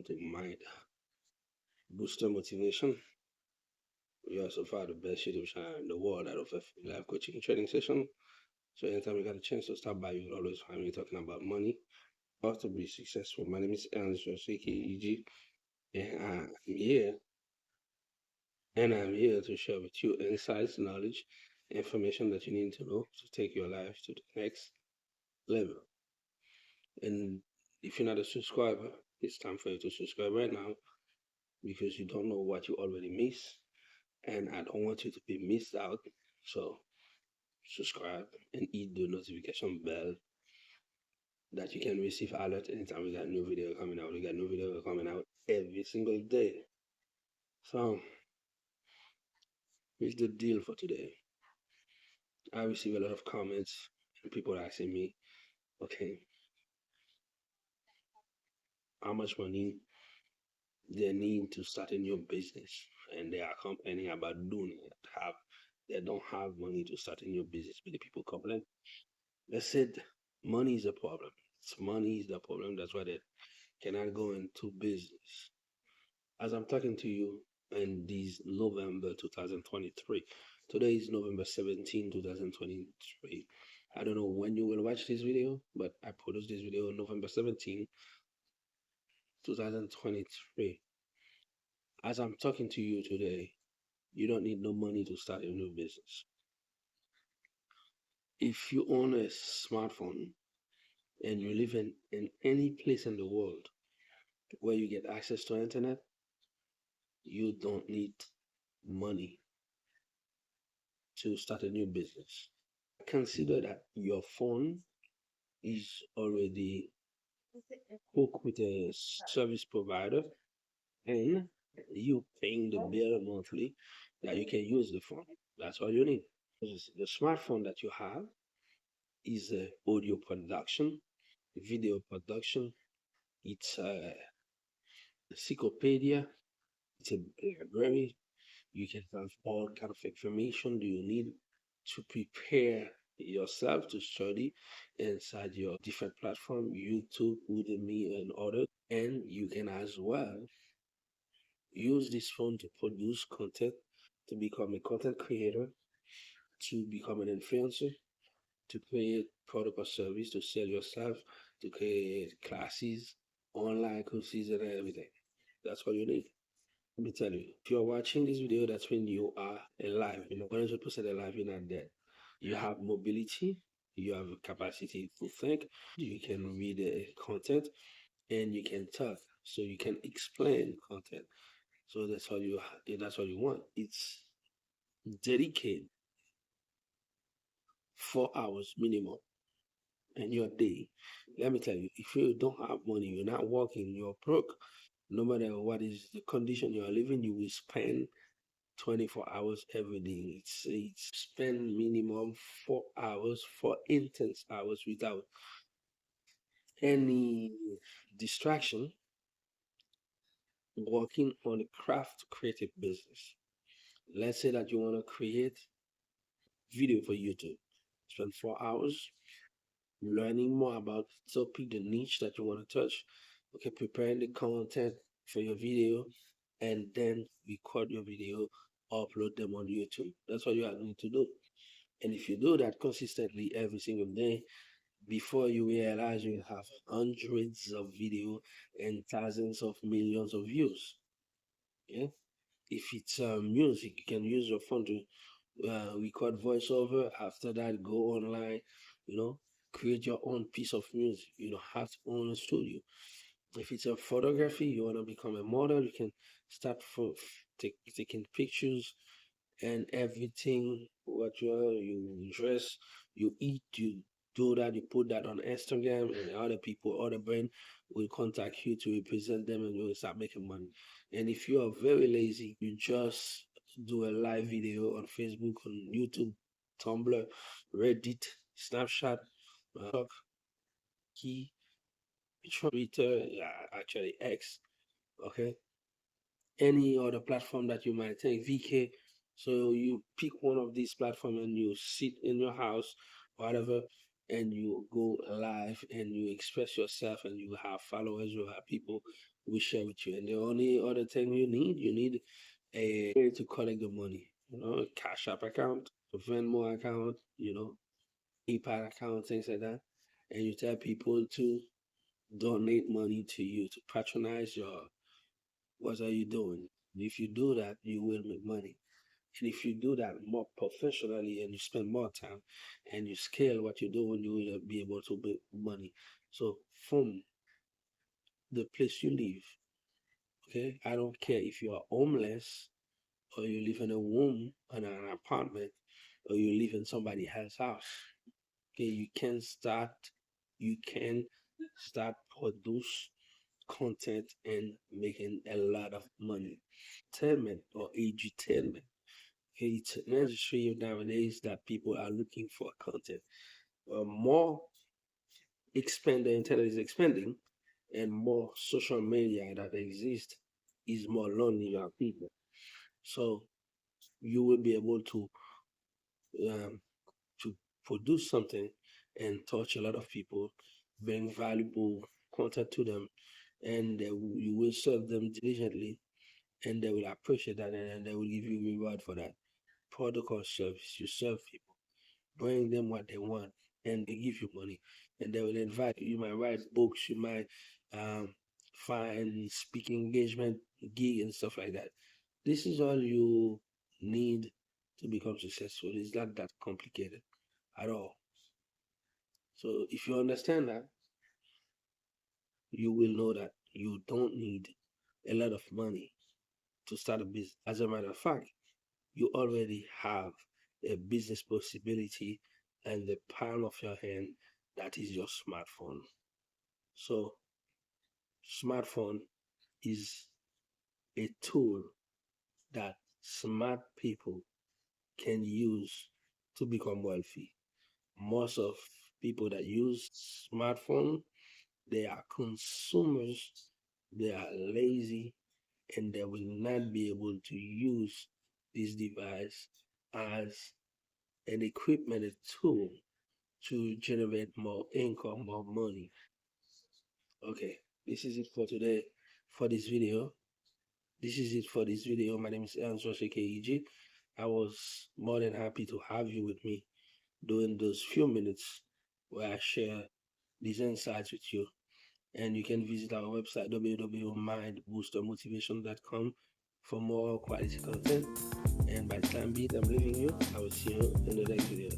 something might boost your motivation. We also find the best YouTube channel in the world that offers free live coaching and training session. So anytime you got a chance to stop by, you will always find me talking about money, how to be successful. My name is Ernest aka, and I'm here to share with you insights, knowledge, information that you need to know to take your life to the next level. And if you're not a subscriber, it's time for you to subscribe right now because you don't know what you already missed, and I don't want you to be missed out. So subscribe and hit the notification bell that you can receive alert anytime we got new video coming out. We got new video coming out every single day. So here's the deal for today. I receive a lot of comments and people asking me, okay, how much money they need to start a new business, and they are complaining about doing it. They don't have money to start a new business, but the people complain. They said money is a problem. Money is the problem. That's why they cannot go into business. As I'm talking to you in this November 2023, today is November 17, 2023. I don't know when you will watch this video, but I produced this video on November 17, 2023. As I'm talking to you today, you don't need no money to start a new business. If you own a smartphone and you live in any place in the world where you get access to internet, you don't need money to start a new business. Consider that your phone is already hooked with a service provider and you paying the bill monthly that you can use the phone. That's all you need. The smartphone that you have is audio production, video production. It's a encyclopedia. It's a library. You can have all kind of information do you need to prepare yourself to study inside your different platform, YouTube, Udemy, and others. And you can as well use this phone to produce content, to become a content creator, to become an influencer, to create product or service, to sell yourself, to create classes, online courses, and everything. That's what you need. Let me tell you, if you're watching this video, that's when you are alive. 100% alive, you're not dead. You have mobility, you have capacity to think, you can read content, and you can talk. So you can explain content. So that's what you want. It's dedicate 4 hours minimum in your day. Let me tell you, if you don't have money, you're not working, you're broke, no matter what is the condition you are living, you will spend 24 hours every day. It's spend minimum 4 hours, 4 intense hours without any distraction, working on a craft creative business. Let's say that you want to create video for YouTube. Spend 4 hours learning more about the topic, the niche that you want to touch. Okay, preparing the content for your video, and then record your video, upload them on YouTube. That's what you are going to do. And if you do that consistently every single day, before you realize you have hundreds of video and thousands of millions of views. Yeah. If it's music, you can use your phone to record voiceover. After that, go online, create your own piece of music. You don't have to own a studio. If it's a photography, you want to become a model, you can start taking pictures and everything. What you dress, you eat, you do that, you put that on Instagram, and other people, other brand will contact you to represent them, and you will start making money. And if you are very lazy, you just do a live video on Facebook, on YouTube, Tumblr, Reddit, Snapchat, TikTok, Key, Twitter, actually X, okay? Any other platform that you might think, VK. So you pick one of these platforms and you sit in your house, whatever, and you go live and you express yourself, and you have followers, you have people we share with you. And the only other thing you need a way to collect the money. A Cash App account, a Venmo account, PayPal account, things like that. And you tell people to donate money to you to patronize your what are you doing. If you do that, you will make money. And if you do that more professionally and you spend more time and you scale what you're doing, you will be able to make money. So from the place you live, okay, I don't care if you are homeless or you live in a room in an apartment or you live in somebody else's house. Okay, you can start produce content and making a lot of money. Entertainment or edutainment. Okay, it's an industry nowadays that people are looking for content. More the internet is expanding, and more social media that exists is more lonely young people. So you will be able um, to produce something and touch a lot of people, bring valuable content to them, and you will serve them diligently, and they will appreciate that, and they will give you reward for that. Product or service, you serve people, bring them what they want, and they give you money, and they will invite you. You might write books, you might um, find speaking engagement gig and stuff like that. This is all you need to become successful. It's not that complicated at all. So if you understand that, you will know that you don't need a lot of money to start a business. As a matter of fact, you already have a business possibility in the palm of your hand that is your smartphone. So, smartphone is a tool that smart people can use to become wealthy. Most of people that use smartphone, they are consumers, they are lazy, and they will not be able to use this device as an equipment, a tool to generate more income, more money. Okay, this is it for today for this video. This is it for this video. My name is Answer KEG. I was more than happy to have you with me during those few minutes where I share these insights with you. And you can visit our website www.mindboostermotivation.com for more quality content. And by the time being, I'm leaving you. I will see you in the next video.